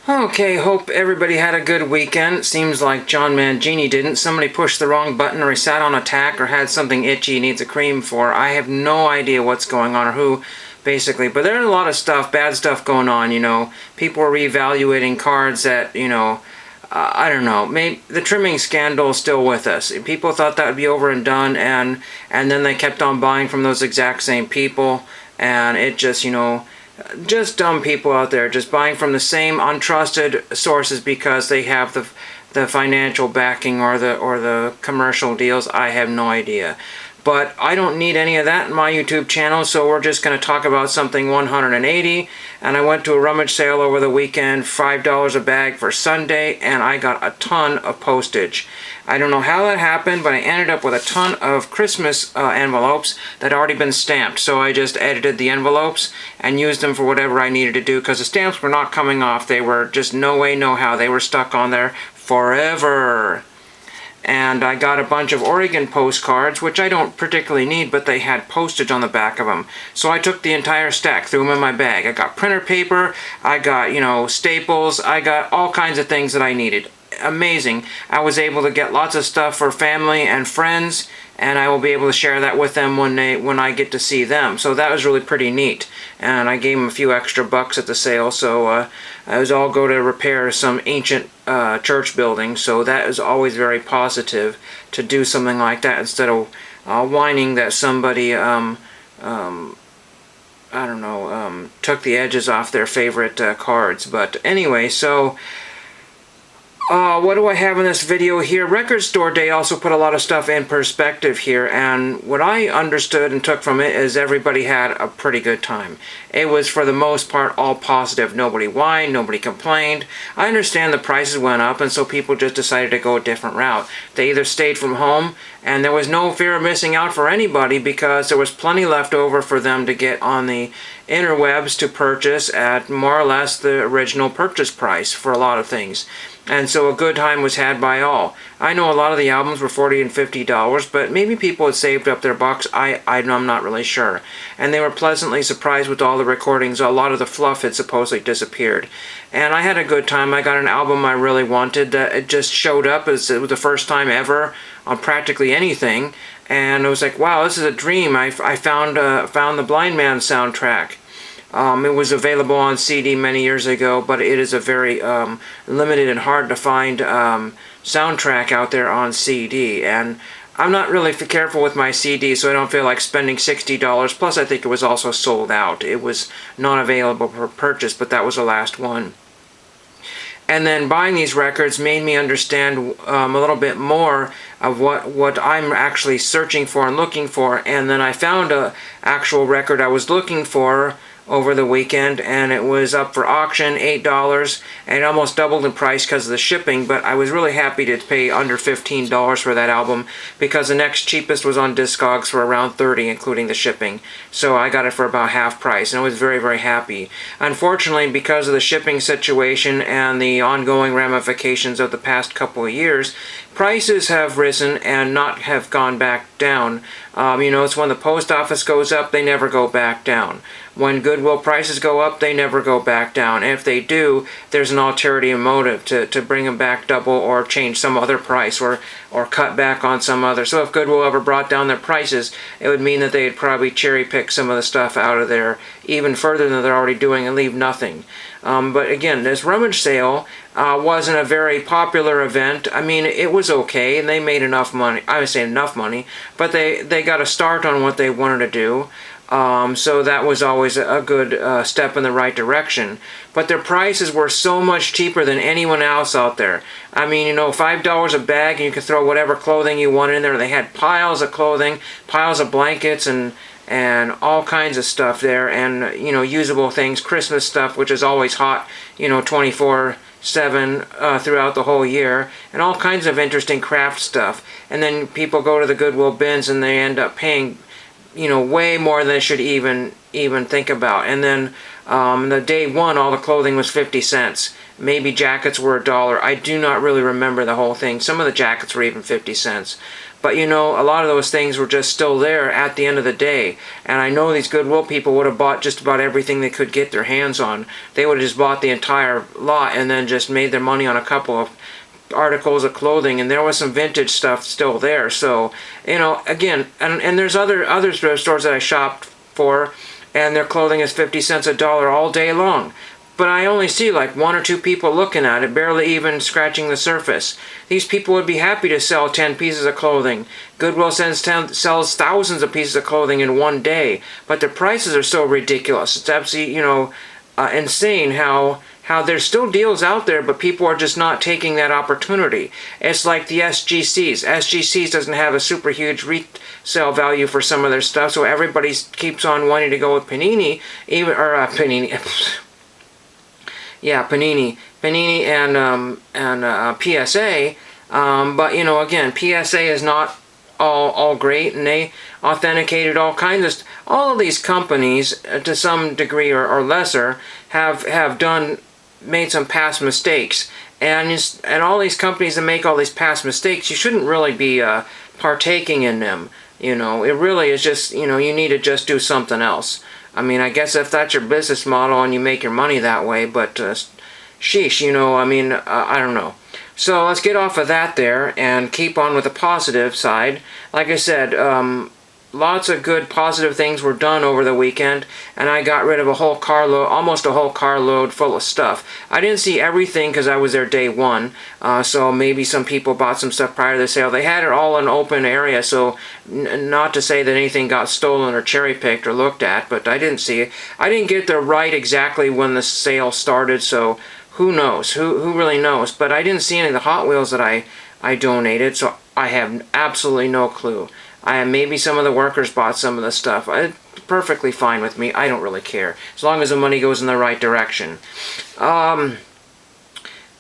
Okay, hope everybody had a good weekend. Seems like John Mangini didn't. Somebody pushed the wrong button, or he sat on a tack, or had something itchy he needs a cream for. I have no idea what's going on or who, basically. But there's a lot of stuff, bad stuff going on. People are reevaluating cards that, I don't know. Maybe the trimming scandal is still with us. People thought that would be over and done, and then they kept on buying from those exact same people, and it just dumb people out there just buying from the same untrusted sources because they have the financial backing or the commercial deals. I have no idea. But I don't need any of that in my YouTube channel, so we're just going to talk about something 180. And I went to a rummage sale over the weekend, $5 a bag for Sunday, and I got a ton of postage. I don't know how that happened, but I ended up with a ton of Christmas envelopes that had already been stamped. So I just edited the envelopes and used them for whatever I needed to do, because the stamps were not coming off. They were just no way, no how. They were stuck on there forever. And I got a bunch of Oregon postcards, which I don't particularly need, but they had postage on the back of them. So I took the entire stack, threw them in my bag. I got printer paper, I got, staples, I got all kinds of things that I needed. Amazing. I was able to get lots of stuff for family and friends, and I will be able to share that with them when I get to see them. So that was really pretty neat. And I gave them a few extra bucks at the sale, so it was all go to repair some ancient church building. So that is always very positive to do something like that instead of whining that somebody I don't know, took the edges off their favorite cards. But anyway, so what do I have in this video here? Record Store Day also put a lot of stuff in perspective here, and what I understood and took from it is everybody had a pretty good time. It was, for the most part, all positive. Nobody whined, nobody complained. I understand the prices went up, and so people just decided to go a different route. They either stayed from home, and there was no fear of missing out for anybody because there was plenty left over for them to get on the interwebs to purchase at more or less the original purchase price for a lot of things. And so a good time was had by all. I know a lot of the albums were $40 and $50, but maybe people had saved up their bucks. I'm not really sure. And they were pleasantly surprised with all the recordings. A lot of the fluff had supposedly disappeared. And I had a good time. I got an album I really wanted that it just showed up as it was the first time ever on practically anything. And I was like, wow, this is a dream. I found the Blind Man soundtrack. It was available on CD many years ago, but it is a very limited and hard to find soundtrack out there on CD. And I'm not really careful with my CD, so I don't feel like spending $60. Plus, I think it was also sold out. It was not available for purchase, but that was the last one. And then buying these records made me understand a little bit more of what I'm actually searching for and looking for. And then I found a actual record I was looking for over the weekend, and it was up for auction, $8, and it almost doubled in price because of the shipping, but I was really happy to pay under $15 for that album because the next cheapest was on Discogs for around $30, including the shipping. So I got it for about half price, and I was very, very happy. Unfortunately, because of the shipping situation and the ongoing ramifications of the past couple of years, prices have risen and not have gone back down. It's when the post office goes up, they never go back down. When Goodwill prices go up, they never go back down. And if they do, there's an ulterior motive to bring them back double or change some other price or cut back on some other. So if Goodwill ever brought down their prices, it would mean that they'd probably cherry pick some of the stuff out of there even further than they're already doing and leave nothing. But again, this rummage sale wasn't a very popular event. I mean, it was okay, and they made enough money. I would say enough money, but they got a start on what they wanted to do. So that was always a good step in the right direction. But their prices were so much cheaper than anyone else out there. I mean, $5 a bag, and you could throw whatever clothing you want in there. They had piles of clothing, piles of blankets, and all kinds of stuff there, and usable things, Christmas stuff, which is always hot, 24/7 throughout the whole year, and all kinds of interesting craft stuff. And then people go to the Goodwill bins and they end up paying way more than they should even think about. And then the day one, all the clothing was 50 cents. Maybe jackets were $1. I do not really remember the whole thing. Some of the jackets were even 50 cents. But you know, a lot of those things were just still there at the end of the day. And I know these Goodwill people would have bought just about everything they could get their hands on. They would have just bought the entire lot and then just made their money on a couple of articles of clothing, and there was some vintage stuff still there. So, you know, again, and there's other thrift stores that I shopped for, and their clothing is 50 cents a dollar all day long. But I only see like 1 or 2 people looking at it, barely even scratching the surface. These people would be happy to sell 10 pieces of clothing. Goodwill sells thousands of pieces of clothing in one day, but the prices are so ridiculous. It's absolutely, you know, insane how there's still deals out there, but people are just not taking that opportunity. It's like the SGCs. SGCs doesn't have a super huge resale value for some of their stuff, so everybody keeps on wanting to go with Panini, Panini. Yeah, Panini and PSA. But you know, again, PSA is not all great, and they authenticated all kinds of all of these companies to some degree or lesser have made some past mistakes, and all these companies that make all these past mistakes, you shouldn't really be partaking in them. You know, it really is just, you know, you need to just do something else. I mean, I guess if that's your business model and you make your money that way, but sheesh, you know, I mean, I don't know. So let's get off of that there and keep on with the positive side. Like I said, lots of good positive things were done over the weekend, and I got rid of a whole carload, almost a whole carload full of stuff. I didn't see everything because I was there day one, so maybe some people bought some stuff prior to the sale. They had it all in open area, so not to say that anything got stolen or cherry-picked or looked at, but I didn't see it. I didn't get there right exactly when the sale started, so who knows? Who really knows? But I didn't see any of the Hot Wheels that I donated, so I have absolutely no clue. Maybe some of the workers bought some of the stuff. It's perfectly fine with me. I don't really care, as long as the money goes in the right direction. But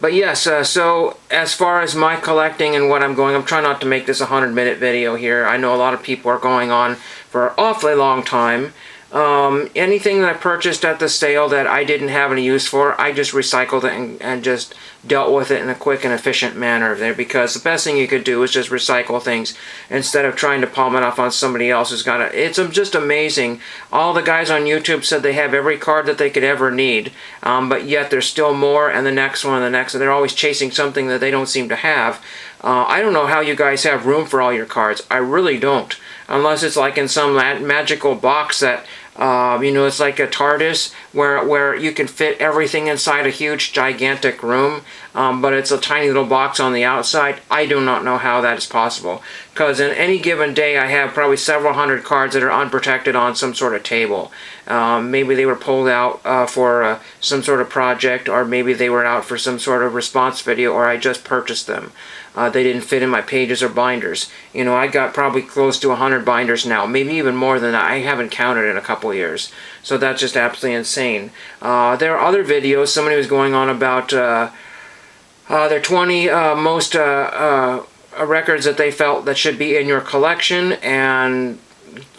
yes, so as far as my collecting and what I'm trying not to make this a 100-minute video here. I know a lot of people are going on for an awfully long time. Anything that I purchased at the sale that I didn't have any use for, I just recycled it and just dealt with it in a quick and efficient manner there, because the best thing you could do is just recycle things instead of trying to palm it off on somebody else who's got it. It's just amazing. All the guys on YouTube said they have every card that they could ever need, but yet there's still more, and the next one and the next, and they're always chasing something that they don't seem to have. I don't know how you guys have room for all your cards. I really don't. Unless it's like in some magical box that, you know, it's like a TARDIS where you can fit everything inside a huge, gigantic room, but it's a tiny little box on the outside. I do not know how that is possible, because in any given day I have probably several hundred cards that are unprotected on some sort of table. Maybe they were pulled out for some sort of project, or maybe they were out for some sort of response video, or I just purchased them. They didn't fit in my pages or binders. You know, I got probably close to 100 binders now, maybe even more than that. I haven't counted in a couple of years. So that's just absolutely insane. There are other videos. Somebody was going on about their 20 most records that they felt that should be in your collection, and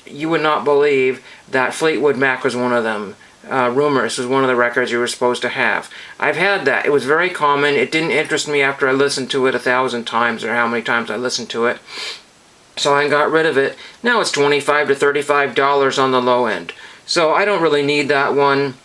you would not believe that Fleetwood Mac was one of them. Rumors was one of the records you were supposed to have. I've had that. It was very common. It didn't interest me after I listened to it 1,000 times, or how many times I listened to it. So I got rid of it. Now it's $25 to $35 on the low end. So I don't really need that one.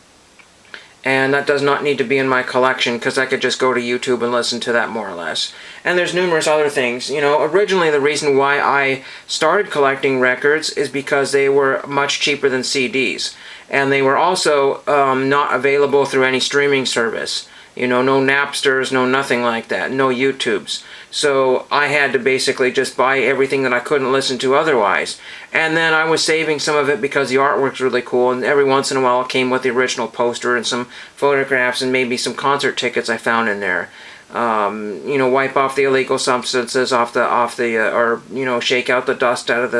And that does not need to be in my collection, because I could just go to YouTube and listen to that more or less. And there's numerous other things. You know, originally the reason why I started collecting records is because they were much cheaper than CDs. And they were also not available through any streaming service. You know, no Napsters, no nothing like that, no YouTubes. So I had to basically just buy everything that I couldn't listen to otherwise. And then I was saving some of it because the artwork's really cool, and every once in a while it came with the original poster and some photographs and maybe some concert tickets I found in there. You know, wipe off the illegal substances off the or you know, shake out the dust out of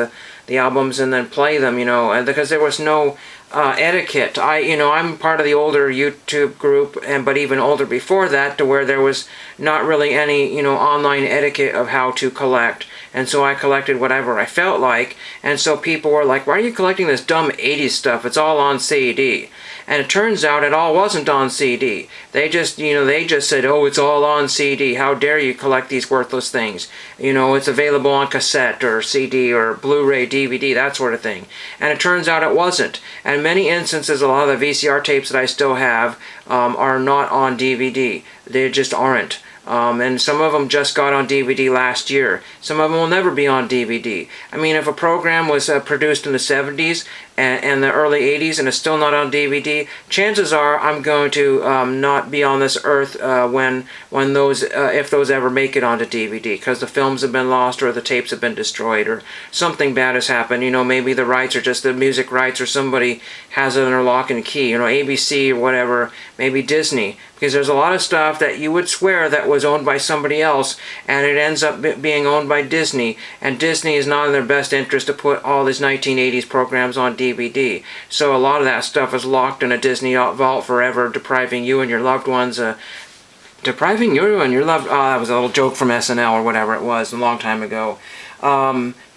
the albums and then play them. You know, and because there was no etiquette. I'm part of the older YouTube group, but even older before that, to where there was not really any, you know, online etiquette of how to collect. and so I collected whatever I felt like. And so people were like, why are you collecting this dumb 80s stuff? It's all on CD. And it turns out it all wasn't on CD. They just said, oh, it's all on CD. How dare you collect these worthless things? It's available on cassette or CD or Blu-ray, DVD, that sort of thing. And it turns out it wasn't. And in many instances, a lot of the VCR tapes that I still have are not on DVD. They just aren't. And some of them just got on DVD last year. Some of them will never be on DVD. I mean, if a program was produced in the 70s and the early 80s and it's still not on DVD, chances are I'm going to not be on this earth when those if those ever make it onto DVD, because the films have been lost or the tapes have been destroyed or something bad has happened. Maybe the rights are just the music rights, or somebody has it under lock and key. ABC or whatever, maybe Disney. Because there's a lot of stuff that you would swear that was owned by somebody else, and it ends up being owned by Disney, and Disney is not in their best interest to put all these 1980s programs on DVD. So a lot of that stuff is locked in a Disney vault forever, depriving you and your loved ones, that was a little joke from SNL or whatever it was a long time ago.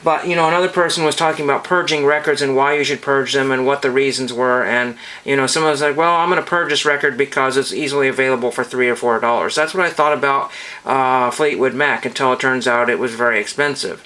But, another person was talking about purging records and why you should purge them and what the reasons were. And, someone was like, well, I'm going to purge this record because it's easily available for $3 or $4. That's what I thought about Fleetwood Mac until it turns out it was very expensive.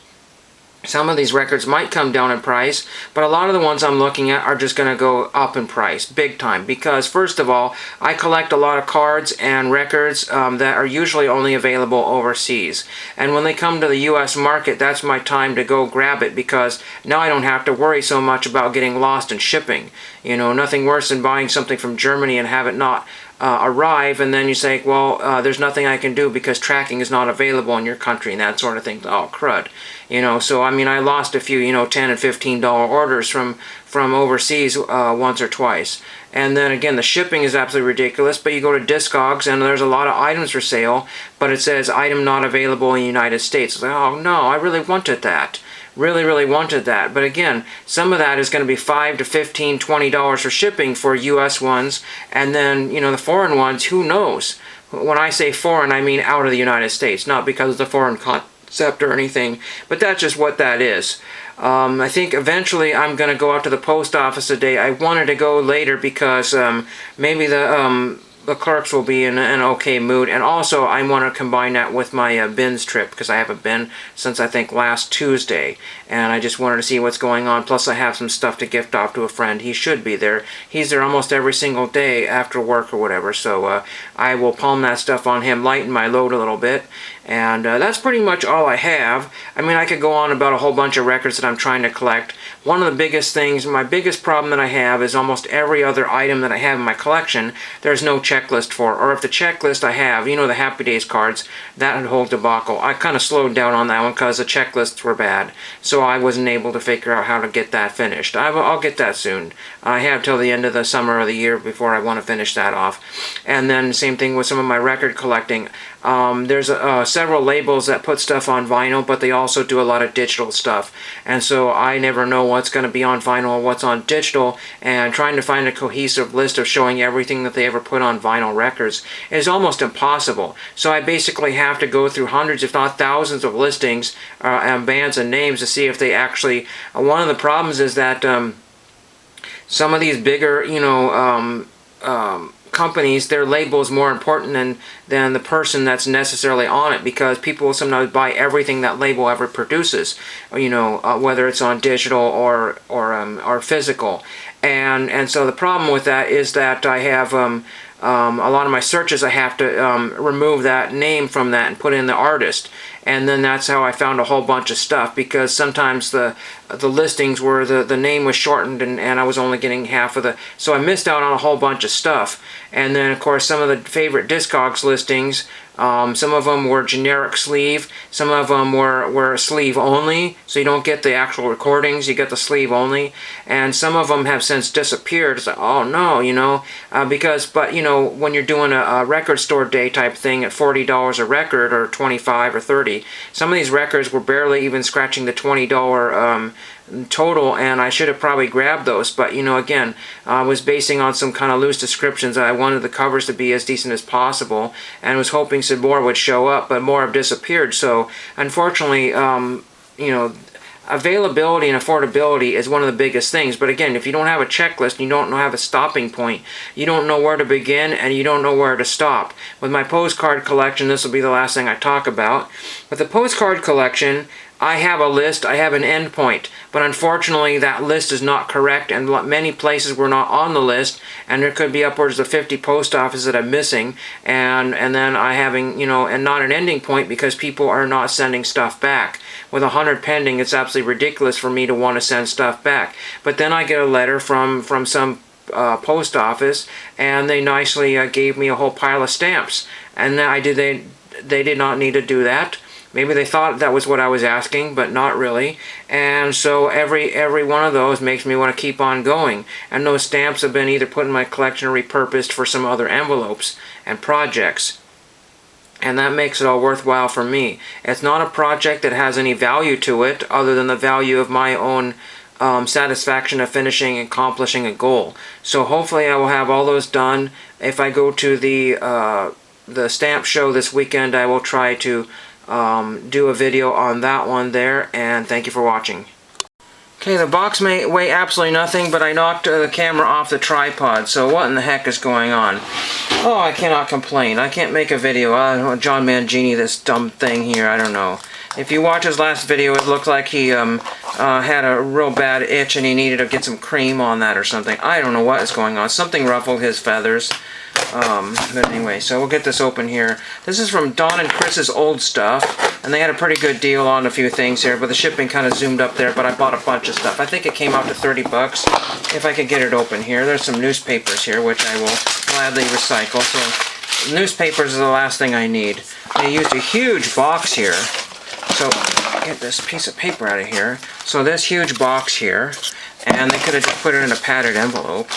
Some of these records might come down in price, but a lot of the ones I'm looking at are just going to go up in price, big time. Because, first of all, I collect a lot of cards and records that are usually only available overseas. And when they come to the U.S. market, that's my time to go grab it, because now I don't have to worry so much about getting lost in shipping. Nothing worse than buying something from Germany and have it not arrive, and then you say, well, there's nothing I can do because tracking is not available in your country and that sort of thing. Oh, crud. So I mean, I lost a few, $10 and $15 orders from overseas once or twice. And then again, the shipping is absolutely ridiculous, but you go to Discogs and there's a lot of items for sale, but it says item not available in the United States. It's like, oh no, I really wanted that. Really wanted that. But again, some of that is going to be $5 to $15, $20 for shipping for U.S. ones, and then, the foreign ones, who knows? When I say foreign, I mean out of the United States, not because of the foreign concept or anything, but that's just what that is. I think eventually I'm going to go out to the post office today. I wanted to go later because maybe the clerks will be in an okay mood, and also I want to combine that with my bins trip, because I haven't been since I think last Tuesday, and I just wanted to see what's going on. Plus I have some stuff to gift off to a friend. He should be there. He's there almost every single day after work or whatever, so I will palm that stuff on him, lighten my load a little bit. And that's pretty much all I have. I mean, I could go on about a whole bunch of records that I'm trying to collect. One of the biggest things, my biggest problem that I have is almost every other item that I have in my collection, there's no checklist for. Or if the checklist I have, the Happy Days cards, that would hold debacle. I kind of slowed down on that one because the checklists were bad. So I wasn't able to figure out how to get that finished. I'll get that soon. I have till the end of the summer or the year before I want to finish that off. And then same thing with some of my record collecting. There's several labels that put stuff on vinyl, but they also do a lot of digital stuff. And so I never know what's going to be on vinyl or what's on digital, and trying to find a cohesive list of showing everything that they ever put on vinyl records is almost impossible. So I basically have to go through hundreds, if not thousands, of listings and bands and names to see if they actually... one of the problems is that some of these bigger, companies, their label is more important than the person that's necessarily on it, because people will sometimes buy everything that label ever produces, whether it's on digital or physical. And so the problem with that is that I have a lot of my searches, I have to remove that name from that and put in the artist. And then that's how I found a whole bunch of stuff, because sometimes the listings were, the name was shortened and I was only getting half of the... So I missed out on a whole bunch of stuff. And then, of course, some of the favorite Discogs listings, some of them were generic sleeve, some of them were sleeve only, so you don't get the actual recordings, you get the sleeve only, and some of them have since disappeared. It's like, oh no, but when you're doing a record store day type thing at $40 a record, or $25 or $30, some of these records were barely even scratching the $20 total, and I should have probably grabbed those, but again, I was basing on some kind of loose descriptions. I wanted the covers to be as decent as possible, and was hoping some more would show up, but more have disappeared. So unfortunately, you know, availability and affordability is one of the biggest things. But again, if you don't have a checklist, you don't have a stopping point, you don't know where to begin, and you don't know where to stop. With my postcard collection, this will be the last thing I talk about. With the postcard collection, I have a list, I have an end point, but unfortunately that list is not correct, and many places were not on the list, and there could be upwards of 50 post offices that I'm missing, and then I having, you know, and not an ending point because people are not sending stuff back. With 100 pending, it's absolutely ridiculous for me to want to send stuff back. But then I get a letter from some post office, and they nicely gave me a whole pile of stamps, and they did not need to do that. Maybe they thought that was what I was asking, but not really. And so every one of those makes me want to keep on going. And those stamps have been either put in my collection or repurposed for some other envelopes and projects. And that makes it all worthwhile for me. It's not a project that has any value to it other than the value of my own satisfaction of finishing and accomplishing a goal. So hopefully I will have all those done. If I go to the stamp show this weekend, I will try to do a video on that one there, and thank you for watching. Okay, the box may weigh absolutely nothing, but I knocked the camera off the tripod, so what in the heck is going on? Oh, I cannot complain. I can't make a video. John Mangini, this dumb thing here, I don't know. If you watch his last video, it looked like he had a real bad itch and he needed to get some cream on that or something. I don't know what is going on. Something ruffled his feathers. But anyway, so we'll get this open here. This is from Don and Chris's old stuff, and they had a pretty good deal on a few things here, but the shipping kind of zoomed up there, but I bought a bunch of stuff. I think it came out to 30 bucks if I could get it open here. There's some newspapers here, which I will gladly recycle. So newspapers is the last thing I need. They used a huge box here. So get this piece of paper out of here. So this huge box here, and they could have just put it in a padded envelope.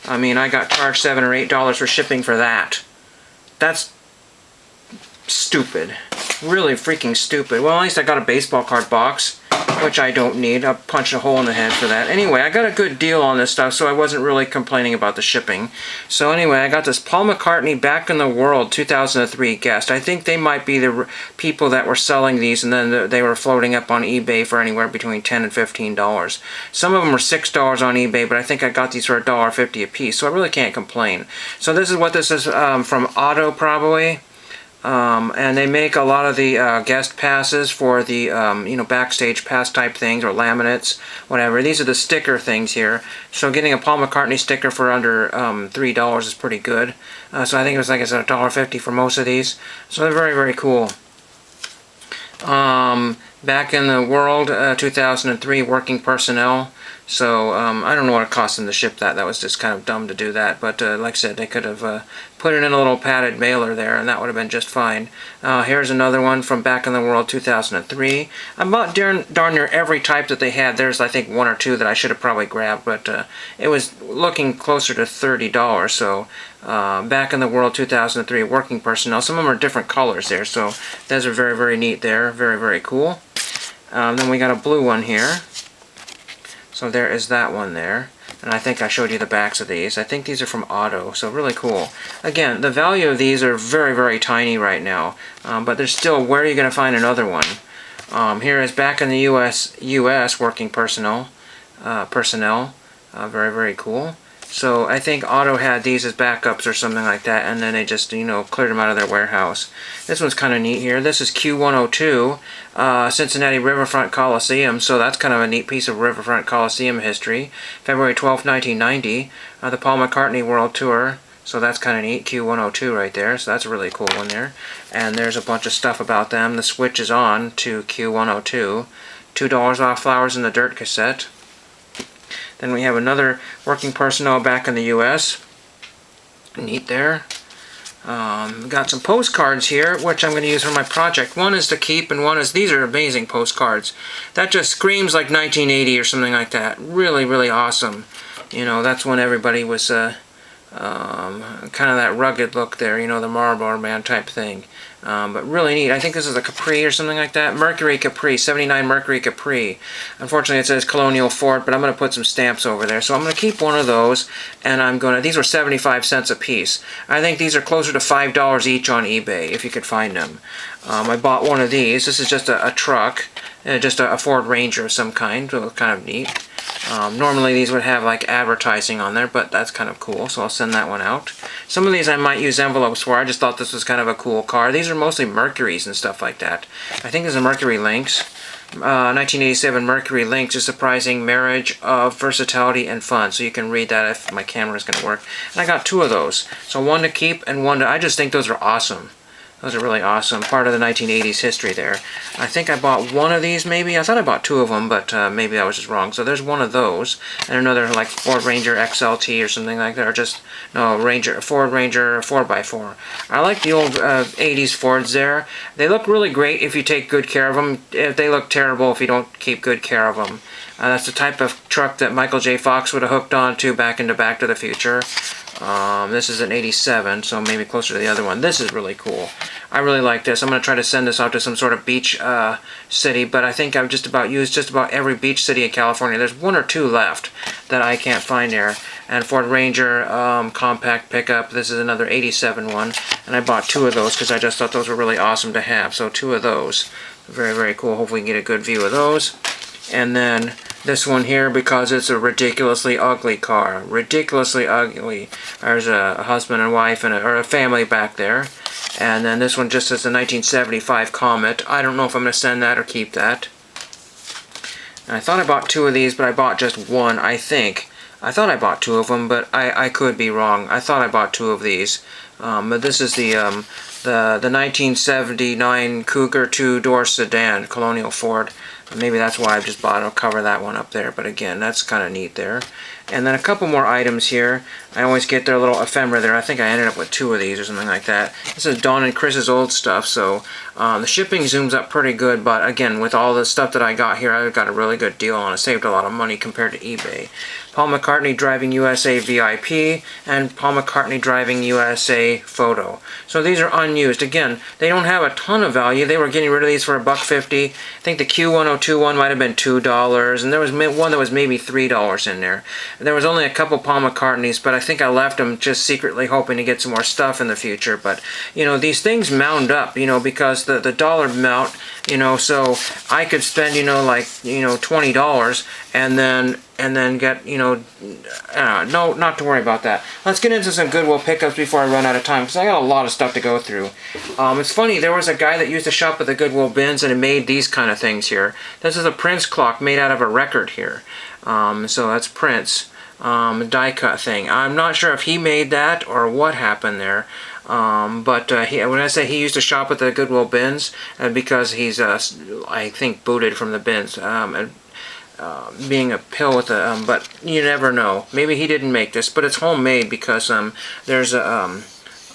I mean, I got charged $7 or $8 for shipping for that. That's stupid. Really freaking stupid. Well, at least I got a baseball card box, which I don't need. I'll punch a hole in the head for that. Anyway, I got a good deal on this stuff, so I wasn't really complaining about the shipping. So anyway, I got this Paul McCartney Back in the World 2003 guest. I think they might be the people that were selling these, and then they were floating up on eBay for anywhere between $10 and $15. Some of them were $6 on eBay, but I think I got these for $1.50 a piece, so I really can't complain. So this is what this is from Otto, probably. And they make a lot of the guest passes for the you know, backstage pass type things, or laminates, whatever. These are the sticker things here. So getting a Paul McCartney sticker for under $3 is pretty good. So I think it was, like I said, $1.50 for most of these. So they're very, very cool. Back in the World 2003 Working Personnel. So I don't know what it cost them to ship that. That was just kind of dumb to do that. But like I said, they could have put it in a little padded mailer there, and that would have been just fine. Here's another one from Back in the World 2003. I bought darn near every type that they had. There's, I think, one or two that I should have probably grabbed, but it was looking closer to $30. So Back in the World 2003 Working Personnel. Some of them are different colors there, so those are very, very neat there. Very, very cool. Then we got a blue one here. So there is that one there. And I think I showed you the backs of these. I think these are from Otto, so really cool. Again, the value of these are very, very tiny right now. But there's still, where are you going to find another one? Here is Back in the U.S. Working Personnel. Very, very cool. So I think Otto had these as backups or something like that, and then they just, you know, cleared them out of their warehouse. This one's kind of neat here. This is Q102, Cincinnati Riverfront Coliseum, so that's kind of a neat piece of Riverfront Coliseum history. February 12, 1990, the Paul McCartney World Tour, so that's kind of neat, Q102 right there, so that's a really cool one there. And there's a bunch of stuff about them. The switch is on to Q102. $2 off Flowers in the Dirt cassette. Then we have another Working Personnel Back in the U.S. Neat there. Got some postcards here, which I'm going to use for my project. One is to keep, and one is, these are amazing postcards. That just screams like 1980 or something like that. Really, really awesome. You know, that's when everybody was kind of that rugged look there, you know, the Marlboro Man type thing. But really neat. I think this is a Capri or something like that. Mercury Capri, 79 Mercury Capri. Unfortunately, it says Colonial Fort, but I'm going to put some stamps over there. So I'm going to keep one of those, and I'm going to, these were 75 cents a piece. I think these are closer to $5 each on eBay, if you could find them. I bought one of these. This is just a truck. just a Ford Ranger of some kind, so it's kind of neat. Normally these would have like advertising on there, but that's kind of cool, so I'll send that one out. Some of these I might use envelopes for. I just thought this was kind of a cool car. These are mostly Mercuries and stuff like that. I think there's a Mercury Lynx. 1987 Mercury Lynx, A Surprising Marriage of Versatility and Fun. So you can read that if my camera is going to work. And I got 2 of those. So one to keep and one to... I just think those are awesome. Those are really awesome. Part of the 1980s history there. I think I bought one of these maybe. I thought I bought 2 of them, but maybe I was just wrong. So there's one of those. And another like Ford Ranger XLT or something like that. Or just, no, Ford Ranger 4x4. I like the old 80s Fords there. They look really great if you take good care of them. They look terrible if you don't keep good care of them. That's the type of truck that Michael J. Fox would have hooked on to back into Back to the Future. This is an 87, so maybe closer to the other one. This is really cool. I really like this. I'm going to try to send this out to some sort of beach city, but I think I've just about used just about every beach city in California. There's 1 or 2 left that I can't find there. And Ford Ranger compact pickup. This is another 87 one, and I bought 2 of those because I just thought those were really awesome to have. So 2 of those. Very, very cool. Hopefully we can get a good view of those. And then this one here, because it's a ridiculously ugly car. Ridiculously ugly. There's a husband and wife and or a family back there. And then this one just says a 1975 Comet. I don't know if I'm going to send that or keep that. And I thought I bought 2 of these, but I bought just 1, I think. I thought I bought 2 of them, but I could be wrong. I thought I bought 2 of these. But this is the 1979 Cougar 2-door sedan, Colonial Ford. Maybe that's why I've just bought it. I'll cover that one up there. But again, that's kind of neat there. And then a couple more items here. I always get their little ephemera there. I think I ended up with 2 of these or something like that. This is Dawn and Chris's old stuff. So the shipping zooms up pretty good. But again, with all the stuff that I got here, I got a really good deal on it. Saved a lot of money compared to eBay. Paul McCartney Driving USA VIP and Paul McCartney Driving USA Photo. So these are unused. Again, they don't have a ton of value. They were getting rid of these for $1.50. I think the Q102 one might have been $2, and there was one that was maybe $3 in there. There was only a couple Paul McCartneys, but I think I left them just secretly hoping to get some more stuff in the future. But, you know, these things mound up, you know, because the dollar amount, you know, so I could spend, you know, like, you know, $20 and then get, you know, no, not to worry about that. Let's get into some Goodwill pickups before I run out of time, because I got a lot of stuff to go through. It's funny, there was a guy that used to shop at the Goodwill bins and made these kind of things here. This is a Prince clock made out of a record here. So that's Prince, die cut thing. I'm not sure if he made that or what happened there. But when I say he used to shop at the Goodwill bins, because he's, I think, booted from the bins. Being a pill with a, but you never know. Maybe he didn't make this, but it's homemade because there's a,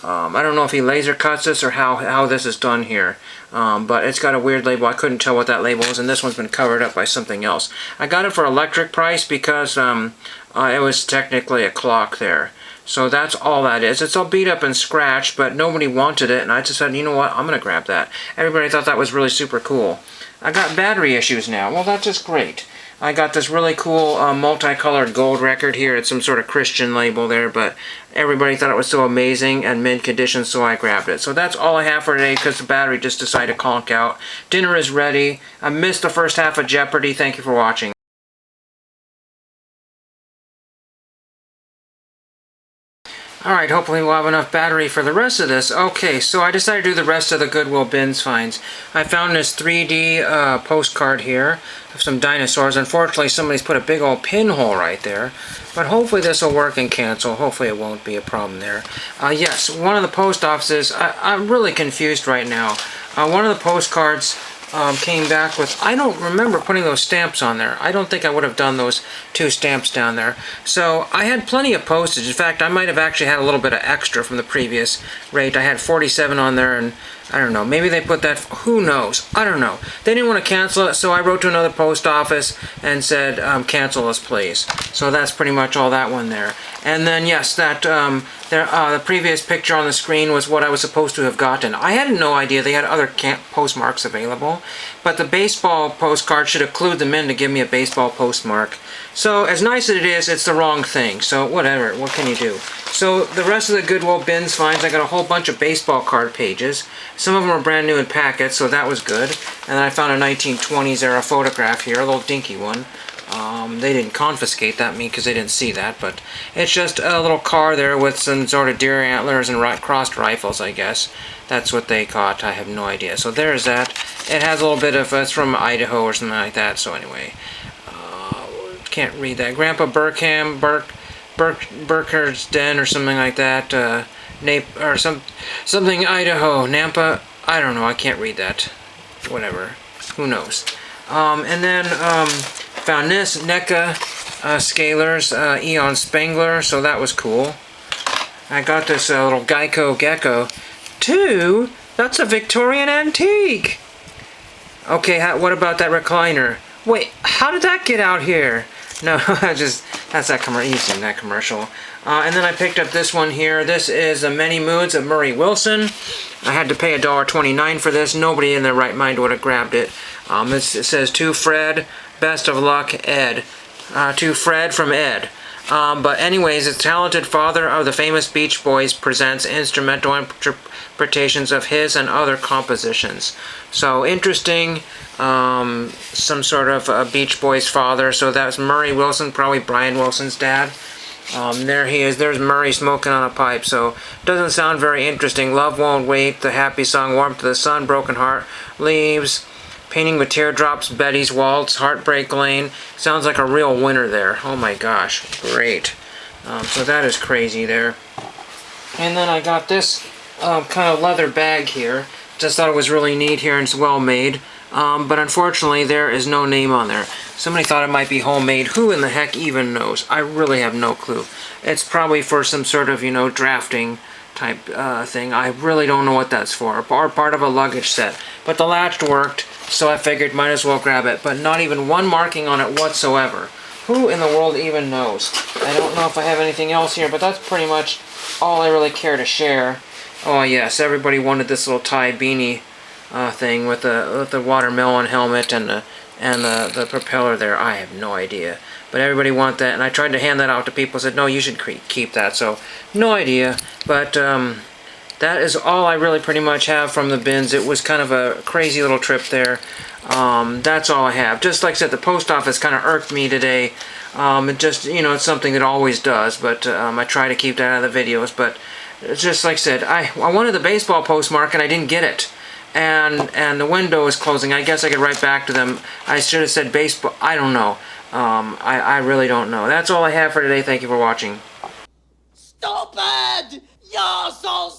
I don't know if he laser cuts this or how this is done here. But it's got a weird label. I couldn't tell what that label was, and this one's been covered up by something else. I got it for electric price because it was technically a clock there. So that's all that is. It's all beat up and scratched, but nobody wanted it, and I just said, you know what, I'm going to grab that. Everybody thought that was really super cool. I got battery issues now. Well, that's just great. I got this really cool multicolored gold record here. It's some sort of Christian label there, but everybody thought it was so amazing and mint condition, so I grabbed it. So that's all I have for today because the battery just decided to conk out. Dinner is ready. I missed the first half of Jeopardy. Thank you for watching. Alright, hopefully we'll have enough battery for the rest of this. Okay, so I decided to do the rest of the Goodwill bins finds. I found this 3D postcard here of some dinosaurs. Unfortunately, somebody's put a big old pinhole right there. But hopefully this will work and cancel. Hopefully it won't be a problem there. Yes, one of the post offices, I'm really confused right now. One of the postcards came back with, I don't remember putting those stamps on there. I don't think I would have done those 2 stamps down there. So I had plenty of postage. In fact, I might have actually had a little bit of extra from the previous rate. I had 47 on there, and I don't know, maybe they put that, who knows, I don't know. They didn't want to cancel it, so I wrote to another post office and said, cancel this please. So that's pretty much all that one there. And then yes, that the previous picture on the screen was what I was supposed to have gotten. I had no idea they had other postmarks available. but the baseball postcard should include them in to give me a baseball postmark. So as nice as it is, it's the wrong thing. So whatever, what can you do? So the rest of the Goodwill bins finds, I got a whole bunch of baseball card pages. Some of them are brand new in packets, so that was good. And then I found a 1920s era photograph here, a little dinky one. They didn't confiscate that me because they didn't see that, but it's just a little car there with some sort of deer antlers and crossed rifles, I guess. That's what they caught. I have no idea. So there's that. It has a little bit of, it's from Idaho or something like that, so anyway. Can't read that. Grandpa Burkhart's Den or something like that. Or something Idaho. Nampa, I don't know. I can't read that. Whatever. Who knows? And then, found this, NECA Scalers, Eon Spangler, so that was cool. I got this little Geico Gecko. 2? That's a Victorian antique! Okay, what about that recliner? Wait, how did that get out here? No, that's that commercial. You've seen that commercial. And then I picked up this one here. This is Many Moods of Murray Wilson. I had to pay $1.29 for this. Nobody in their right mind would have grabbed it. It says, to Fred, best of luck, Ed. To Fred from Ed. But anyways, the talented father of the famous Beach Boys presents instrumental interpretations of his and other compositions. So interesting. Some sort of Beach Boys father. So that's Murray Wilson, probably Brian Wilson's dad. There he is. There's Murray smoking on a pipe. So doesn't sound very interesting. Love Won't Wait, the happy song, Warmth of the Sun, Broken Heart, Leaves, Painting with Teardrops, Betty's Waltz, Heartbreak Lane. Sounds like a real winner there. Oh my gosh, great. So that is crazy there. And then I got this kind of leather bag here. Just thought it was really neat here and it's well made. But unfortunately there is no name on there. Somebody thought it might be homemade. Who in the heck even knows? I really have no clue. It's probably for some sort of, drafting type thing. I really don't know what that's for. Or part of a luggage set. But the latch worked, so I figured might as well grab it. But not even one marking on it whatsoever. Who in the world even knows? I don't know if I have anything else here, but that's pretty much all I really care to share. Oh yes, everybody wanted this little tie beanie thing with the watermelon helmet and the propeller there. I have no idea, but everybody want that, and I tried to hand that out to people. Said no, you should keep that. So no idea, but that is all I really pretty much have from the bins. It was kind of a crazy little trip there. That's all I have. Just like I said, the post office kind of irked me today. It just, it's something that always does, but I try to keep that out of the videos. But it's just like I said, I wanted the baseball postmark and I didn't get it. And the window is closing. I guess I could write back to them. I should have said baseball. I don't know. I really don't know. That's all I have for today. Thank you for watching. Stupid! You're so